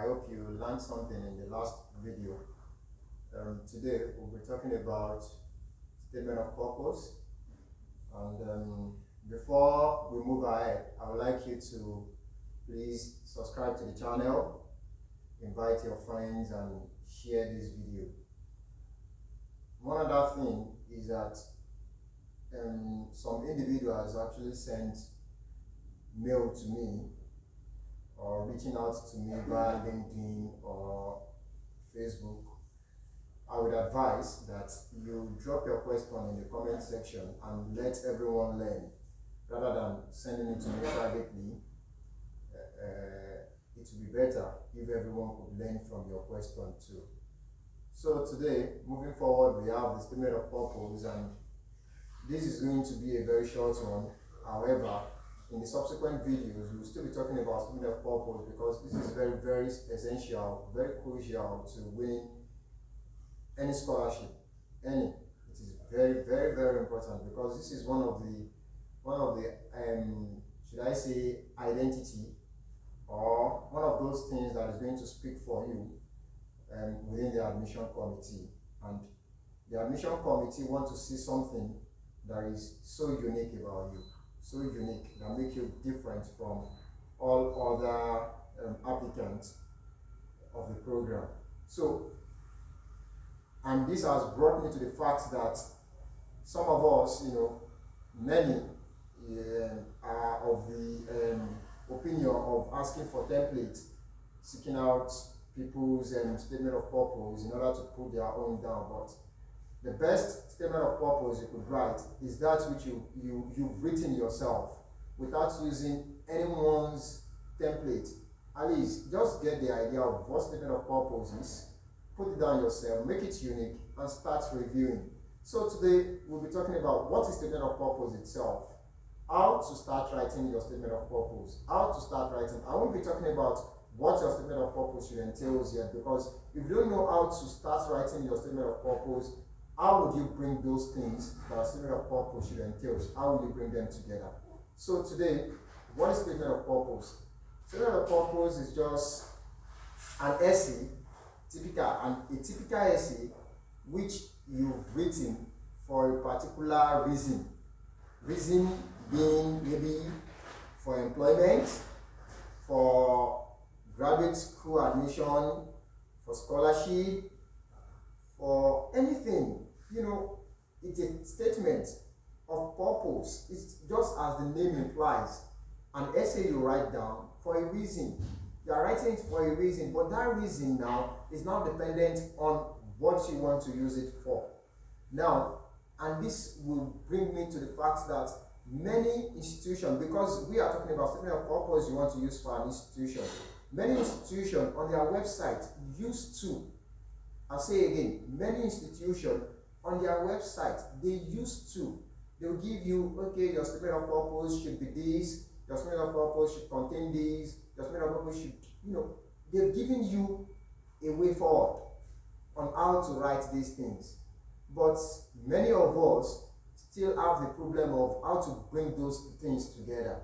hope you learned something in the last video. Today we'll be talking about statement of purpose. And before we move ahead, I would like you to please subscribe to the channel, invite your friends, and share this video. One other thing is that some individuals actually sent mail to me or reaching out to me via LinkedIn or Facebook. I would advise that you drop your question in the comment section and let everyone learn rather than sending it to me privately. It would be better if everyone could learn from your question too. So today, moving forward, we have the statement of purpose, and this is going to be a very short one. However, in the subsequent videos, we'll still be talking about statement of purpose because this is very, very essential, very crucial to win any scholarship. It is very, very, very important because this is one of the should I say identity, or one of those things that is going to speak for you within the admission committee. And the admission committee want to see something that is so unique about you, so unique, that make you different from all other applicants of the program. So, and this has brought me to the fact that some of us, many are of the opinion of asking for templates, seeking out people's statement of purpose in order to put their own down. But the best statement of purpose you could write is that which you've written yourself without using anyone's template. At least just get the idea of what statement of purpose is, put it down yourself, make it unique, and start reviewing. So today we'll be talking about what is statement of purpose itself, how to start writing your statement of purpose, how to start writing. I won't be talking about what your statement of purpose should entail yet, because if you don't know how to start writing your statement of purpose, how would you bring those things that a statement of purpose should entail? How will you bring them together? So today, what is statement of purpose? Statement of purpose is just an essay, a typical essay which you've written for a particular reason. Reason being maybe for employment, for graduate school admission, for scholarship, for anything. It's a statement of purpose. It's just as the name implies, an essay you write down for a reason. You are writing it for a reason, but that reason now is not dependent on what you want to use it for. Now, and this will bring me to the fact that many institutions, because we are talking about statement of purpose you want to use for an institution, many institutions on their website used to, I'll say again, many institutions on their website, they will give you, okay, your statement of purpose should be this, your statement of purpose should contain this, your statement of purpose should, they've given you a way forward on how to write these things. But many of us still have the problem of how to bring those things together.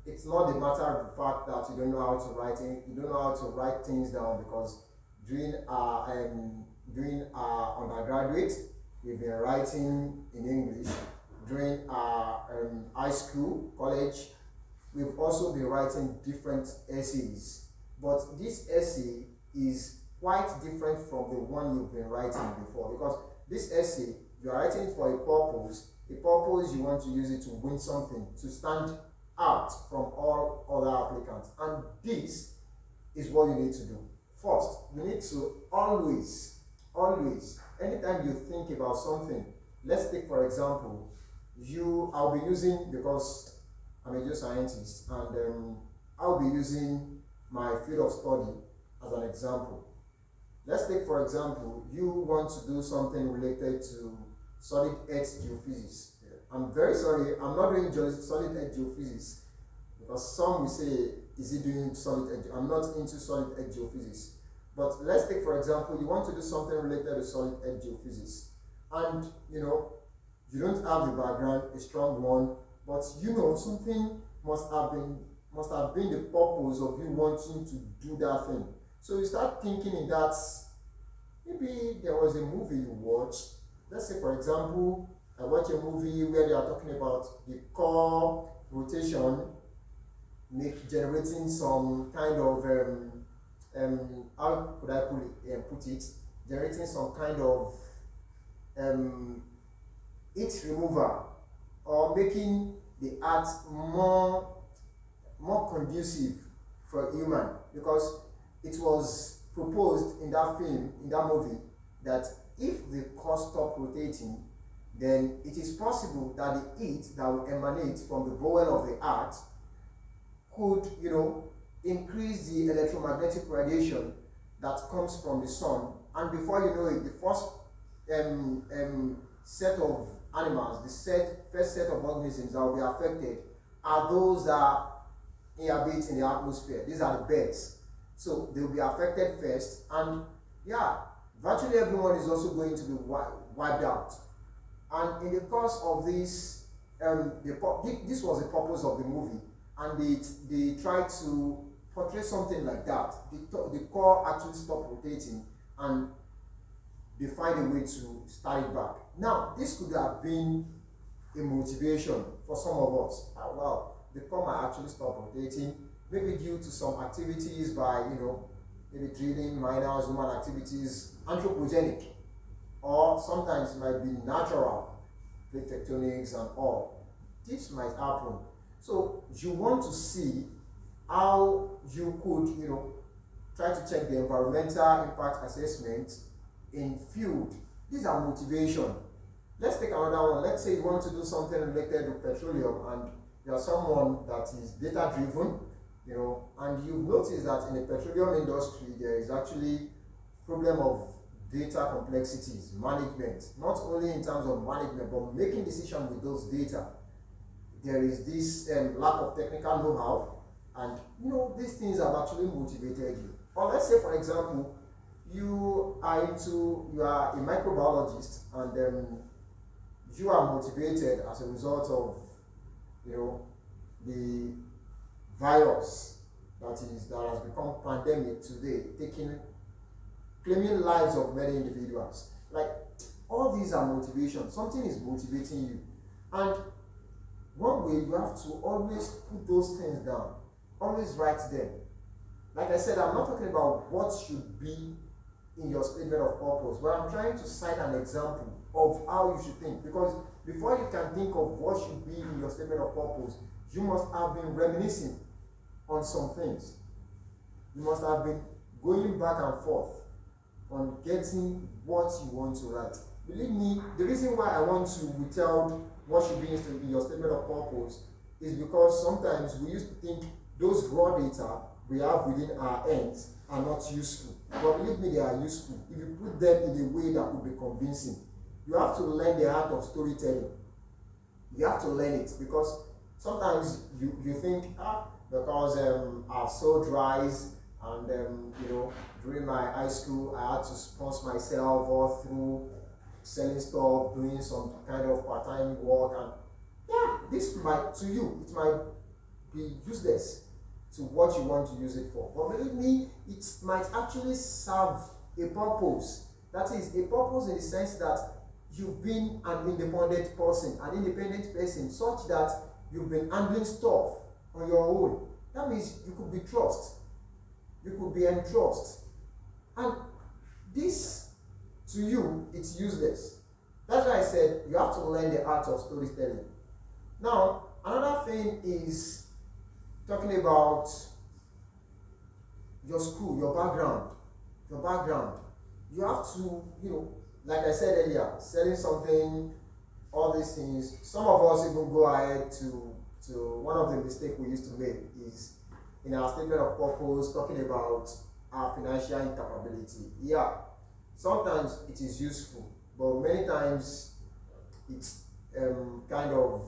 It's not a matter of the fact that you don't know how to write it, you don't know how to write things down, because during our undergraduate, we've been writing in English. During our high school, college, we've also been writing different essays. But this essay is quite different from the one you've been writing before, because this essay, you are writing it for a purpose you want to use it to win something, to stand out from all other applicants. And this is what you need to do. First, you need to always, anytime you think about something, let's take for example, I'll be using, because I'm a geoscientist, and I'll be using my field of study as an example. Let's take for example, you want to do something related to solid earth geophysics. I'm very sorry, I'm not doing solid earth geophysics, because some will say, is he doing solid earth? I'm not into solid earth geophysics. But let's take for example, you want to do something related to solid earth geophysics, and you don't have the background, a strong one, but something must have been the purpose of you wanting to do that thing. So you start thinking in that maybe there was a movie you watched. Let's say, for example, I watch a movie where they are talking about the core rotation generating some kind of how could I put it? Generating some kind of um, heat remover, or making the art more conducive for human, because it was proposed in that film, in that movie, that if the core stop rotating, then it is possible that the heat that will emanate from the bowel of the earth could, increase the electromagnetic radiation that comes from the sun, and before you know it, the first set of animals, the first set of organisms that will be affected are those that inhabit in the atmosphere. These are the birds. So they will be affected first, and yeah, virtually everyone is also going to be wiped out. And in the course of this, this was the purpose of the movie, and they tried to portray something like that. The core actually stopped rotating, and they find a way to start it back. Now, this could have been a motivation for some of us. Oh wow, the core might actually stop rotating, maybe due to some activities by, maybe drilling, miners, human activities, anthropogenic, or sometimes it might be natural, plate tectonics and all. This might happen. So you want to see how you could, try to check the environmental impact assessment in field. These are motivation. Let's take another one. Let's say you want to do something related to petroleum, and you are someone that is data driven, and you've noticed that in the petroleum industry there is actually problem of data complexities, management, not only in terms of management, but making decisions with those data. There is this lack of technical know-how, and these things have actually motivated you. Or let's say, for example, you are a microbiologist, and you are motivated as a result of the virus that has become pandemic today, claiming lives of many individuals. Like, all these are motivation. Something is motivating you, and one way you have to always put those things down, always write them. Like I said, I'm not talking about what should be in your statement of purpose, but I'm trying to cite an example of how you should think, because before you can think of what should be in your statement of purpose, you must have been reminiscing on some things. You must have been going back and forth on getting what you want to write. Believe me, the reason why I want to withhold what should be in your statement of purpose is because sometimes we used to think those raw data we have within our ends are not useful. But believe me, they are useful if you put them in a way that would be convincing. You have to learn the art of storytelling. You have to learn it, because sometimes you think, because I've sold rice, and during my high school I had to sponsor myself all through selling stuff, doing some kind of part-time work, and this might, to you, it might be useless to what you want to use it for. But believe me, it might actually serve a purpose. That is, a purpose in the sense that you've been an independent person, such that you've been handling stuff on your own. That means you could be trusted. You could be entrusted. And this, to you, it's useless. That's why I said you have to learn the art of storytelling. Now, another thing is talking about your school, your background. You have to, like I said earlier, selling something, all these things. Some of us even go ahead to one of the mistakes we used to make is in our statement of purpose talking about our financial incapability. Yeah, sometimes it is useful, but many times it's kind of,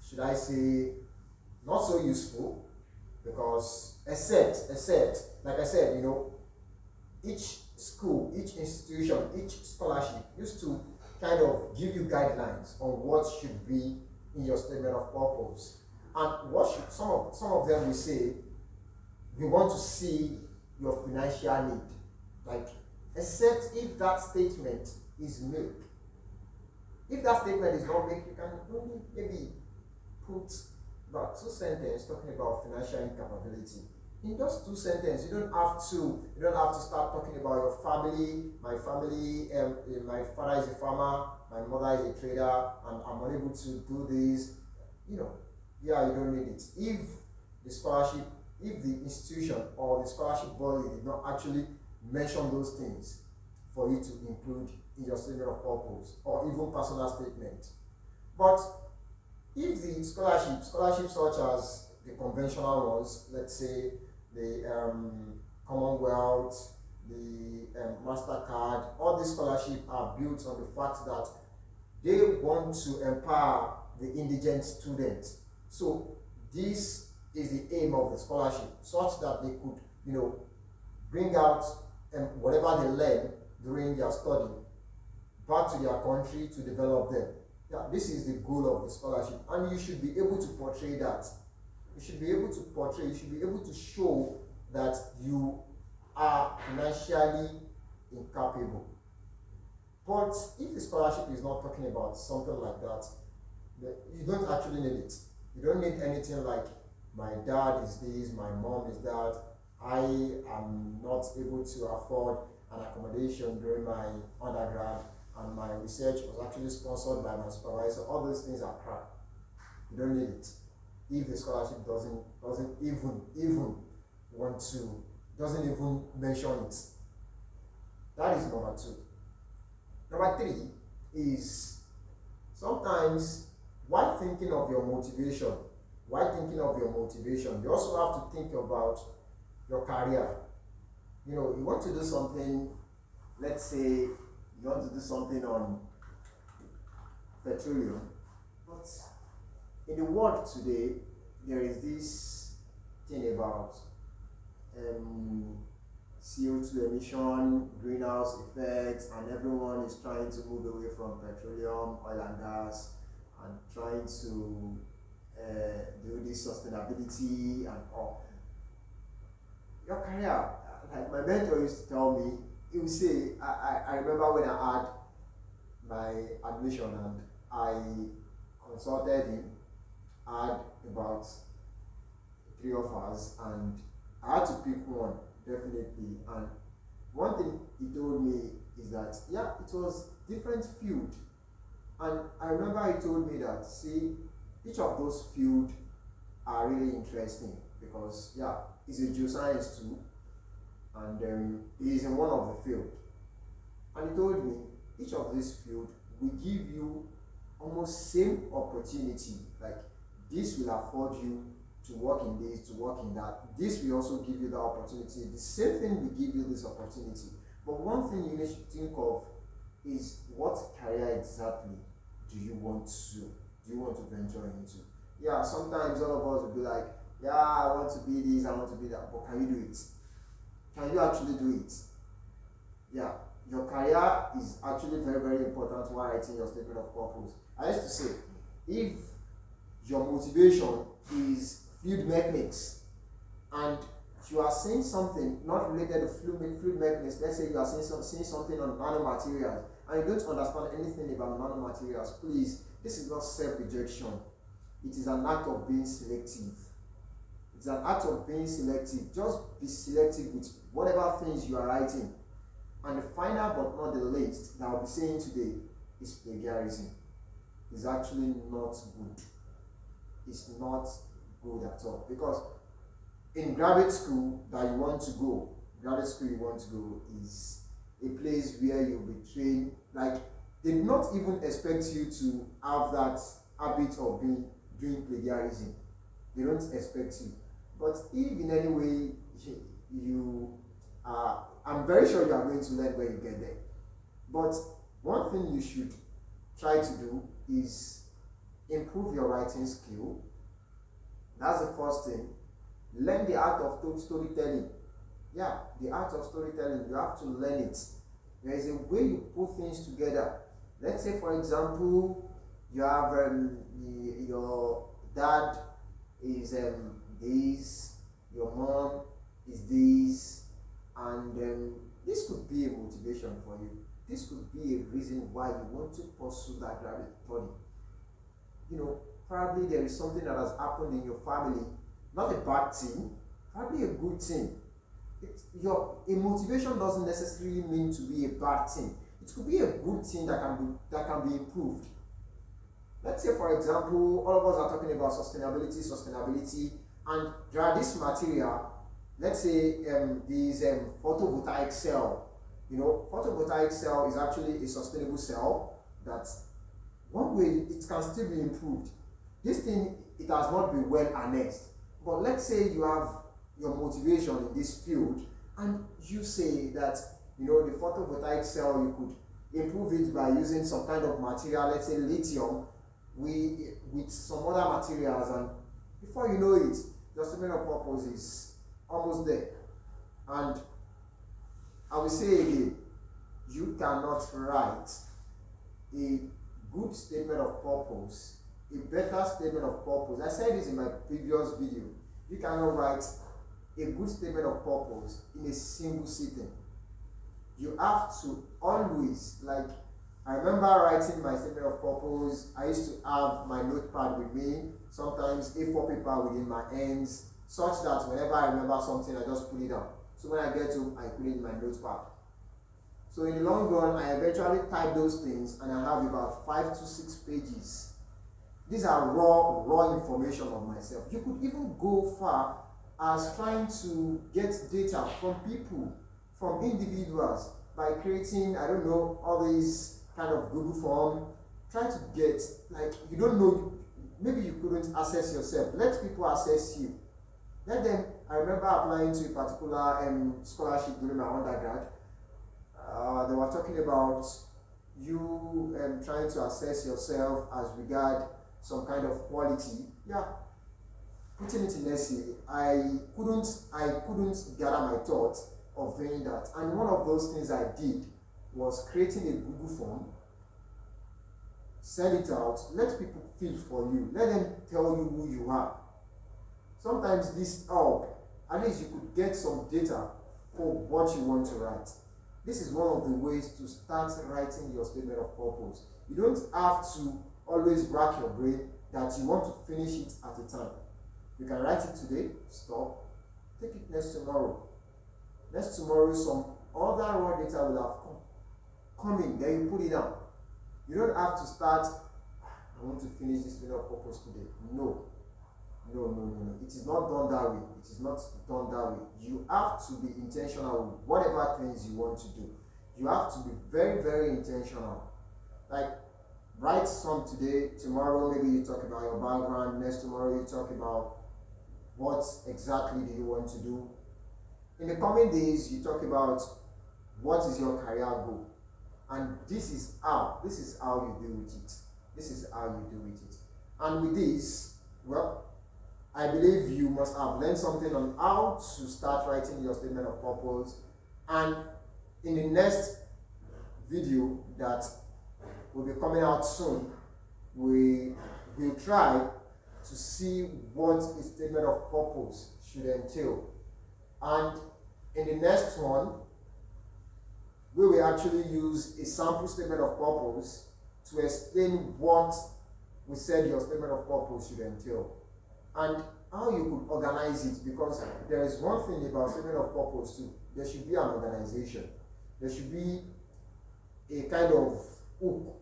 should I say, not so useful, because except like I said, each school, each institution, each scholarship used to kind of give you guidelines on what should be in your statement of purpose. And what should some of them will say, we want to see your financial need. Like, except if that statement is made. If that statement is not made, you can only maybe put about 2 sentences talking about financial incapability. In those 2 sentences, you don't have to start talking about your family. My family, my father is a farmer, my mother is a trader, and I'm unable to do this. You don't need it. If the institution or the scholarship body did not actually mention those things for you to include in your statement of purpose or even personal statement. But if the scholarships such as the conventional ones, let's say the Commonwealth, the MasterCard, all these scholarships are built on the fact that they want to empower the indigent students. So this is the aim of the scholarship, such that they could, bring out whatever they learn during their study back to their country to develop them. Yeah, this is the goal of the scholarship, and you should be able to portray that. You should be able to show that you are financially incapable. But if the scholarship is not talking about something like that, you don't actually need it. You don't need anything like, my dad is this, my mom is that, I am not able to afford an accommodation during my undergrad, and my research was actually sponsored by my supervisor. All those things are crap. You don't need it. If the scholarship doesn't even mention it. That is number 2. Number 3 is, sometimes while thinking of your motivation, you also have to think about your career. You want to do something, let's say you want to do something on petroleum, but in the world today, there is this thing about CO2 emission, greenhouse effects, and everyone is trying to move away from petroleum, oil and gas, and trying to do this sustainability and all. Your career, like my mentor used to tell me, he would say, I remember when I had my admission and I consulted him. I had about 3 offers and I had to pick one, definitely. And one thing he told me is that, it was different field. And I remember he told me that, see, each of those fields are really interesting because, he's a geoscience too, and he's in one of the field. And he told me, each of these fields will give you almost same opportunity. Like, this will afford you to work in this, to work in that. This will also give you the opportunity. The same thing will give you this opportunity. But one thing you need to think of is, what career exactly do you want to venture into? Sometimes all of us will be like, I want to be this, I want to be that, but can you do it? Can you actually do it? Your career is actually very, very important while writing your statement of purpose. I used to say, if your motivation is fluid mechanics and you are saying something not related to fluid mechanics, let's say you are saying something on nanomaterials and you don't understand anything about nanomaterials, please, this is not self-rejection. It is an act of being selective. It's an act of being selective. Just be selective with whatever things you are writing. And the final but not the least that I'll be saying today is plagiarism. It's actually not good. It's not good at all. Because in graduate school you want to go is a place where you'll be trained. Like, they do not even expect you to have that habit of doing plagiarism. They don't expect you. But if in any way you are, I'm very sure you are going to learn when you get there. But one thing you should try to do is improve your writing skill. That's the first thing. Learn the art of storytelling. The art of storytelling, you have to learn it. There is a way you put things together. Let's say, for example, you have your dad is this, your mom is this, And this could be a motivation for you. This could be a reason why you want to pursue that graduate study. You know, probably there is something that has happened in your family, not a bad thing, probably a good thing. A motivation doesn't necessarily mean to be a bad thing. It could be a good thing that can be improved. Let's say, for example, all of us are talking about sustainability, and there are this material. Let's say these photovoltaic cell. You know, photovoltaic cell is actually a sustainable cell that one way it can still be improved. This thing, it has not been well harnessed. But let's say you have your motivation in this field, and you say that, you know, the photovoltaic cell, you could improve it by using some kind of material, let's say lithium, with some other materials, and before you know it, your statement of purpose is almost there. And I will say again, you cannot write a good statement of purpose, a better statement of purpose. I said this in my previous video. You cannot write a good statement of purpose in a single sitting. You have to always, like, I remember writing my statement of purpose. I used to have my notepad with me, sometimes A4 paper within my hands, such that whenever I remember something, I just put it down. So when I get to, I put it in my notepad. So in the long run, I eventually type those things, and I have about 5 to 6 pages. These are raw information of myself. You could even go far as trying to get data from people, from individuals, by creating, I don't know, all these kind of Google form. Try to get, like, you don't know, maybe you couldn't access yourself. Let people access you. Let them. I remember applying to a particular scholarship during my undergrad. They were talking about you trying to assess yourself as regard some kind of quality. Yeah, putting it in essay, I couldn't gather my thoughts of doing that. And one of those things I did was creating a Google form, send it out, let people fill for you, let them tell you who you are. Sometimes this help, at least you could get some data for what you want to write. This is one of the ways to start writing your statement of purpose. You don't have to always rack your brain that you want to finish it at a time. You can write it today, stop, take it next tomorrow. Next tomorrow, some other raw data will have come in, then you put it down. You don't have to start, I want to finish this statement of purpose today. No. It is not done that way. It is not done that way. You have to be intentional with whatever things you want to do. You have to be very, very intentional. Like, write some today, tomorrow maybe you talk about your background, next tomorrow you talk about what exactly do you want to do. In the coming days, you talk about what is your career goal. And this is how you deal with it. This is how you deal with it. And with this, well, I believe you must have learned something on how to start writing your statement of purpose. And in the next video that will be coming out soon, we will try to see what a statement of purpose should entail. And in the next one, we will actually use a sample statement of purpose to explain what we said your statement of purpose should entail, and how you could organize it, because there is one thing about statement of purpose too. There should be an organization. There should be a kind of hook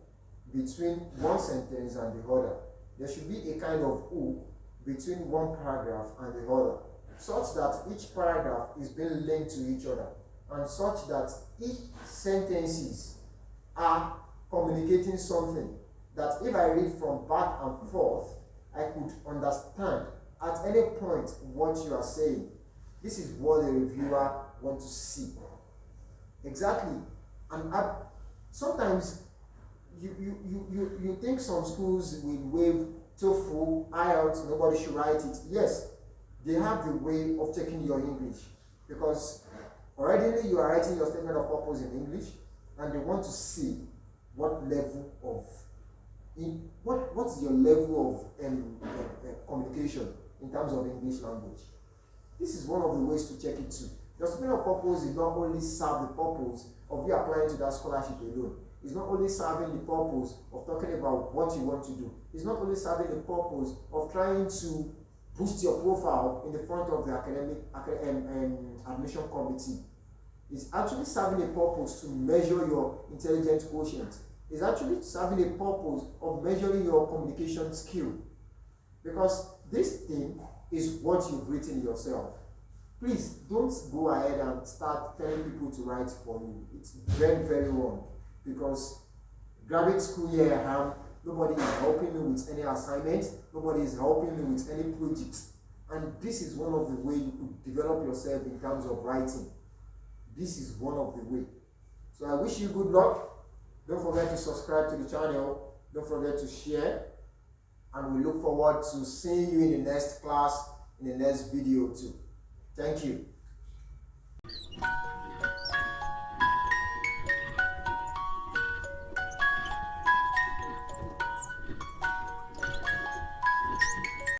between one sentence and the other. There should be a kind of hook between one paragraph and the other, such that each paragraph is being linked to each other, and such that each sentences are communicating something that if I read from back and forth, I could understand at any point what you are saying. This is what the reviewer wants to see. Exactly. And sometimes you think some schools will waive TOEFL, IELTS, nobody should write it. Yes, they have the way of taking your English, because already you are writing your statement of purpose in English, and they want to see what level of what's your level of communication in terms of English language. This is one of the ways to check it too. Your statement of purpose is not only serve the purpose of you applying to that scholarship alone. It's not only serving the purpose of talking about what you want to do. It's not only serving the purpose of trying to boost your profile in the front of the admission committee. It's actually serving a purpose to measure your intelligence quotient. It's actually serving a purpose of measuring your communication skill. Because this thing is what you've written yourself. Please don't go ahead and start telling people to write for you. It's very, very wrong. Because graduate school year I have, nobody is helping me with any assignment, nobody is helping me with any project. And this is one of the ways you could develop yourself in terms of writing. This is one of the ways. So I wish you good luck. Don't forget to subscribe to the channel. Don't forget to share. And we look forward to seeing you in the next class, in the next video too. Thank you.